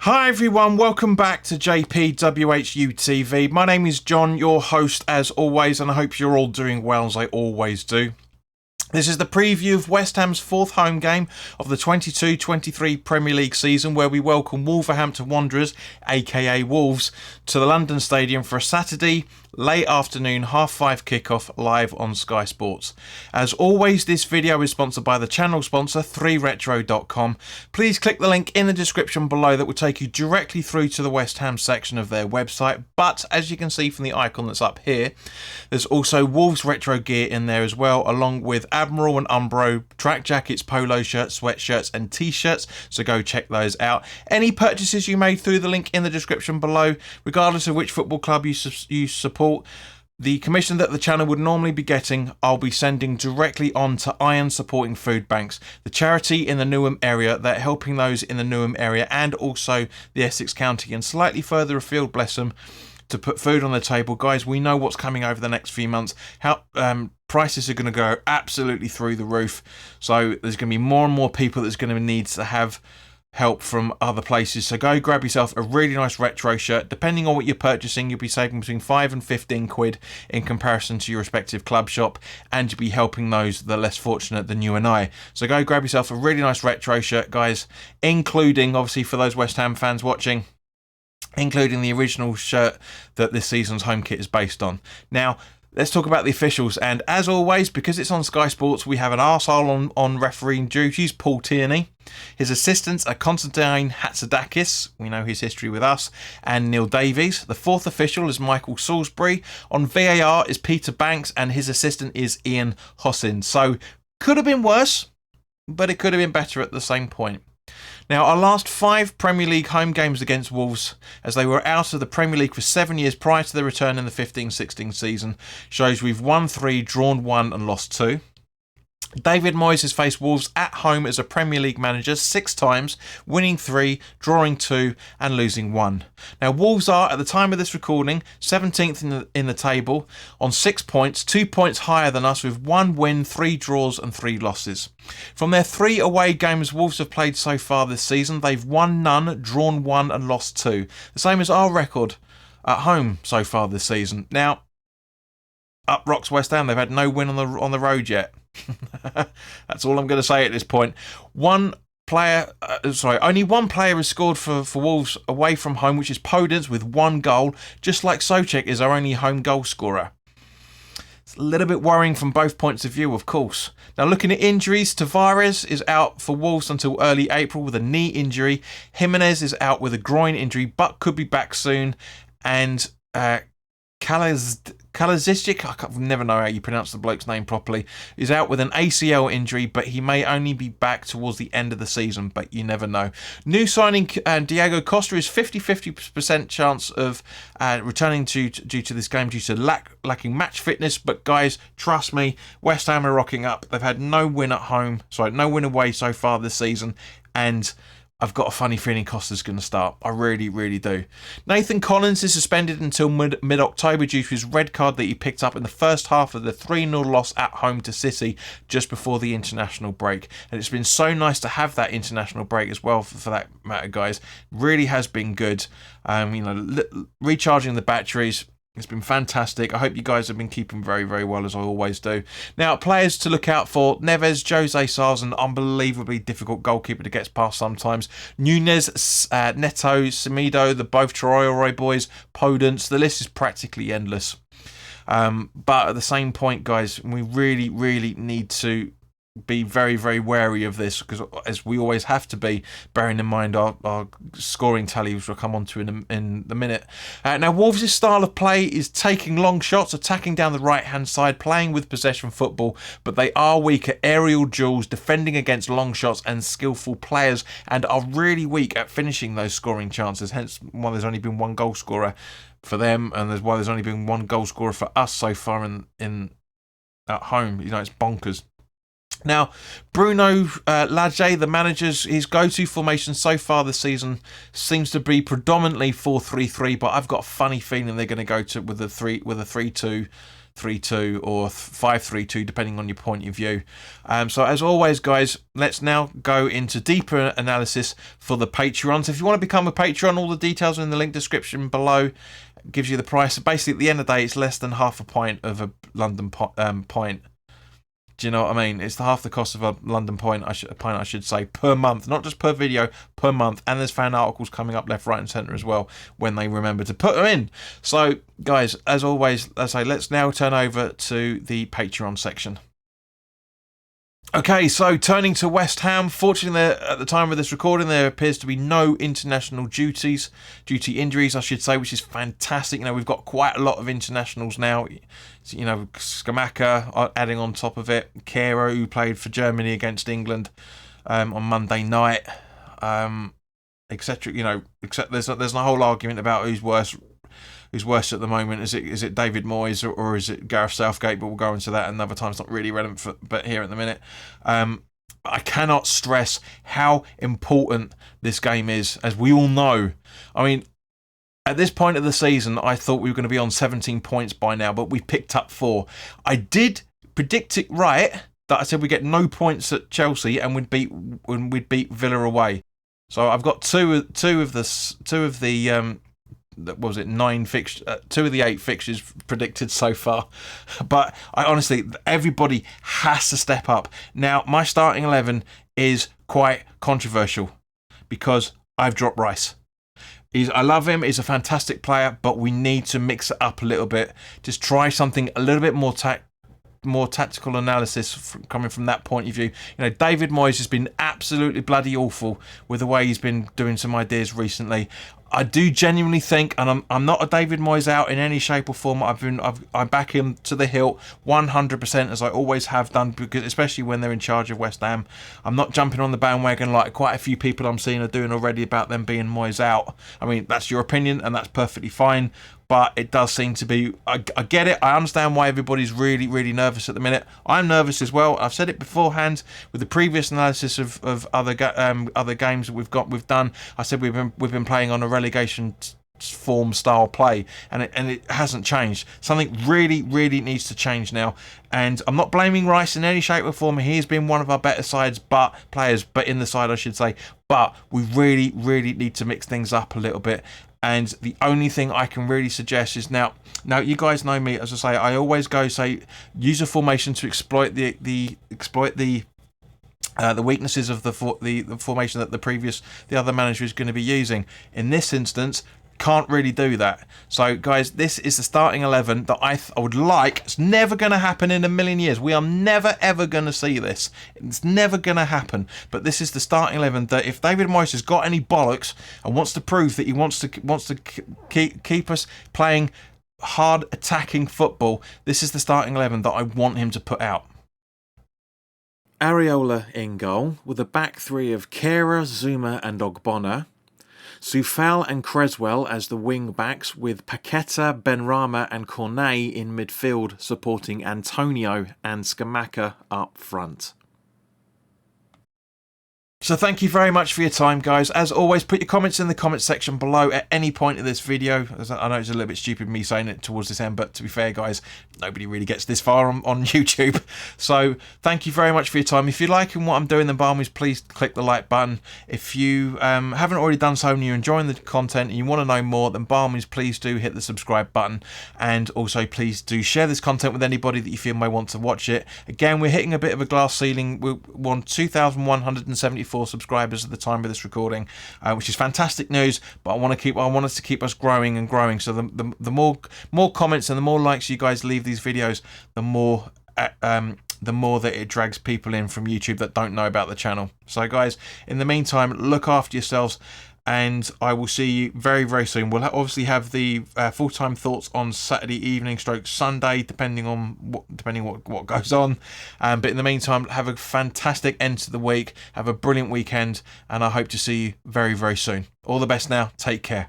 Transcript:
Hi everyone, welcome back to WHU TV. My name is John, your host as always, and I hope you're all doing well as I always do. This is the preview of West Ham's fourth home game of the 22-23 Premier League season, where we welcome Wolverhampton Wanderers, aka Wolves, to the London Stadium for a Saturday late afternoon 5:30 kickoff live on Sky Sports. As always, this video is sponsored by the channel sponsor 3retro.com. Please click the link in the description below that will take you directly through to the West Ham section of their website. But as you can see from the icon that's up here, there's also Wolves retro gear in there as well, along with Admiral and Umbro track jackets, polo shirts, sweatshirts and t-shirts, so go check those out. Any purchases you made through the link in the description below, regardless of which football club you support, the commission that the channel would normally be getting, I'll be sending directly on to Iron Supporting Food Banks, the charity in the Newham area. They're helping those in the Newham area and also the Essex County and slightly further afield, bless them, to put food on the table. Guys, we know what's coming over the next few months. How prices are going to go absolutely through the roof. So there's going to be more and more people that's going to need to have help from other places. So go grab yourself a really nice retro shirt. Depending on what you're purchasing, you'll be saving between 5 and 15 quid in comparison to your respective club shop, and you'll be helping those that are less fortunate than you and I. So go grab yourself a really nice retro shirt, guys, including, obviously for those West Ham fans watching, including the original shirt that this season's home kit is based on. Now, let's talk about the officials, and as always, because it's on Sky Sports, we have an arsehole on refereeing duties, Paul Tierney. His assistants are Constantine Hatzidakis, we know his history with us, and Neil Davies. The fourth official is Michael Salisbury. On VAR is Peter Banks, and his assistant is Ian Hossin. So, could have been worse, but it could have been better at the same point. Now, our last 5 Premier League home games against Wolves, as they were out of the Premier League for 7 years prior to their return in the 15-16 season, shows we've won 3, drawn 1 and lost 2. David Moyes has faced Wolves at home as a Premier League manager 6 times, winning 3, drawing 2 and losing 1. Now, Wolves are, at the time of this recording, 17th in the table on 6 points, 2 points higher than us, with 1 win, 3 draws and 3 losses. From their 3 away games Wolves have played so far this season, they've won none, drawn 1 and lost 2. The same as our record at home so far this season. Now, up rocks West Ham, they've had no win on the road yet. That's all I'm going to say at this point. Only one player has scored for Wolves away from home, which is Podence, with 1 goal, just like Souček is our only home goal scorer. It's a little bit worrying from both points of view, of course. Now, looking at injuries, Tavares is out for Wolves until early April with a knee injury. Jimenez is out with a groin injury, but could be back soon. And Kalazicic, I never know how you pronounce the bloke's name properly, is out with an ACL injury, but he may only be back towards the end of the season, but you never know. New signing Diego Costa is 50% chance of returning due to this game due to lacking match fitness, but guys, trust me, West Ham are rocking up. They've had no win away so far this season, and I've got a funny feeling Costa's going to start. I really, really do. Nathan Collins is suspended until mid-October due to his red card that he picked up in the first half of the 3-0 loss at home to City just before the international break. And it's been so nice to have that international break as well, for that matter, guys. Really has been good. Recharging the batteries. It's been fantastic. I hope you guys have been keeping very, very well, as I always do. Now, players to look out for: Neves, Jose Sar's an unbelievably difficult goalkeeper to get past sometimes. Nunez, Neto, Semedo, the both Traore boys, Podence. The list is practically endless. But at the same point, guys, we really, really need to be very, very wary of this, because as we always have to be, bearing in mind our scoring tally, which we'll come on to in the minute. Now, Wolves' style of play is taking long shots, attacking down the right-hand side, playing with possession football, but they are weak at aerial duels, defending against long shots and skillful players, and are really weak at finishing those scoring chances, hence why there's only been 1 goal scorer for them, and there's why there's only been 1 goal scorer for us so far in at home. It's bonkers. Now, Bruno Lage, the manager's his go-to formation so far this season seems to be predominantly 4-3-3, but I've got a funny feeling they're going to go with a 3-2, 3-2 or 5-3-2, depending on your point of view. So as always, guys, let's now go into deeper analysis for the Patreons. If you want to become a Patreon, all the details are in the link description below. It gives you the price. Basically, at the end of the day, it's less than half a pint of a London pint. Do you know what I mean? It's half the cost of a London pint, I should say, per month. Not just per video, per month. And there's fan articles coming up left, right and centre as well when they remember to put them in. So, guys, as always, let's now turn over to the Patreon section. Okay, so turning to West Ham, fortunately at the time of this recording there appears to be no international duty injuries I should say, which is fantastic. You know, we've got quite a lot of internationals now. You know, Scamacca adding on top of it, Kehrer, who played for Germany against England on Monday night, etc. You know, except there's a whole argument about who's worse at the moment. Is it David Moyes or is it Gareth Southgate? But we'll go into that another time. It's not really relevant but here at the minute. I cannot stress how important this game is, as we all know. I mean, at this point of the season, I thought we were going to be on 17 points by now, but we picked up 4. I did predict it right that I said we get no points at Chelsea and we'd beat Villa away. So I've got two of the what was it, 9 fixtures, 2 of the 8 fixtures predicted so far. But I honestly, everybody has to step up. Now, my starting 11 is quite controversial because I've dropped Rice. I love him, he's a fantastic player, but we need to mix it up a little bit. Just try something a little bit more tactical analysis coming from that point of view. You know, David Moyes has been absolutely bloody awful with the way he's been doing some ideas recently. I do genuinely think, and I'm not a David Moyes out in any shape or form. I back him to the hilt 100%, as I always have done, because especially when they're in charge of West Ham. I'm not jumping on the bandwagon like quite a few people I'm seeing are doing already about them being Moyes out. I mean, that's your opinion, and that's perfectly fine. But it does seem to be, I get it, I understand why everybody's really, really nervous at the minute. I'm nervous as well. I've said it beforehand with the previous analysis of other games that we've done. I said we've been playing on a relegation form style play, and it hasn't changed. Something really, really needs to change now. And I'm not blaming Rice in any shape or form. He's been one of our better players, but in the side I should say. But we really, really need to mix things up a little bit. And the only thing I can really suggest is now you guys know me, as I say, I always use a formation to exploit the weaknesses of the formation that the other manager is going to be using. In this instance, can't really do that. So guys, this is the starting 11 that I would like. It's never going to happen in a million years. We are never ever going to see this. It's never going to happen. But this is the starting 11 that if David Moyes has got any bollocks and wants to prove that he wants to keep us playing hard attacking football, this is the starting 11 that I want him to put out. Areola in goal, with a back three of Kehrer, Zuma and Ogbonna. Soufal and Creswell as the wing backs, with Paqueta, Benrahma and Cornet in midfield supporting Antonio and Scamacca up front. So thank you very much for your time, guys. As always, put your comments in the comments section below at any point in this video. I know it's a little bit stupid me saying it towards this end, but to be fair, guys, nobody really gets this far on YouTube. So thank you very much for your time. If you're liking what I'm doing, then by all means, please click the like button. If you haven't already done so and you're enjoying the content and you want to know more, then by all means, please do hit the subscribe button. And also, please do share this content with anybody that you feel may want to watch it. Again, we're hitting a bit of a glass ceiling. We're on 2,174 subscribers at the time of this recording, which is fantastic news. But I want us to keep us growing and growing. So the more comments and the more likes you guys leave these videos, the more that it drags people in from YouTube that don't know about the channel. So guys, in the meantime, look after yourselves, and I will see you very, very soon. We'll obviously have the full-time thoughts on Saturday evening / Sunday, depending on what goes on. But in the meantime, have a fantastic end to the week. Have a brilliant weekend, and I hope to see you very, very soon. All the best now. Take care.